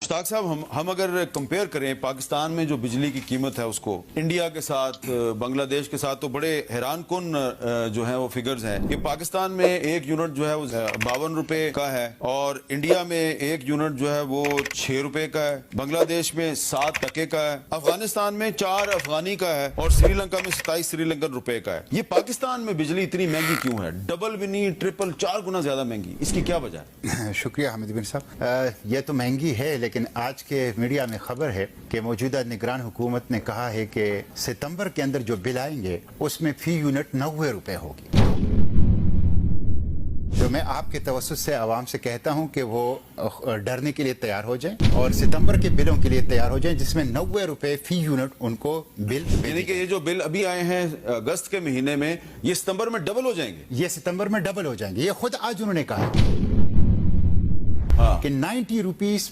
मुश्ताक साहब, हम अगर कंपेयर करें पाकिस्तान में जो बिजली की कीमत है उसको इंडिया के साथ, बांग्लादेश के साथ, तो बड़े हैरान कुन जो है वो फिगर्स हैं कि पाकिस्तान में एक यूनिट जो है वो 52 रुपए का है और इंडिया में एक यूनिट जो है वो 6 रुपए का है, बांग्लादेश में 7 टके का है, अफगानिस्तान में 4 अफगानी का है और श्रीलंका में 27 श्रीलंकन रुपए का है। ये पाकिस्तान में बिजली इतनी महंगी क्यों है? डबल भी नहीं, ट्रिपल, 4 गुना ज्यादा महंगी, इसकी क्या वजह है? शुक्रिया हामिद बिन साहब। यह तो महंगी है, लेकिन आज के मीडिया में खबर है कि मौजूदा निगरान हुकूमत ने कहा है कि सितंबर के अंदर जो बिल आएंगे उसमें फी यूनिट 90 रुपए होगी। तो मैं आपके तवज्जुह से आवाम से कहता हूं कि वो डरने के लिए तैयार हो जाएं और सितंबर के बिलों के लिए तैयार हो जाएं, जिसमें 90 रुपए फी यूनिट उनको बिल, यानी कि ये जो बिल अभी आए हैं अगस्त के महीने में, ये सितंबर में डबल हो जाएंगे। ये सितंबर में डबल हो जाएंगे। ये खुद आज उन्होंने कहा हाँ। कि 90 रुपीज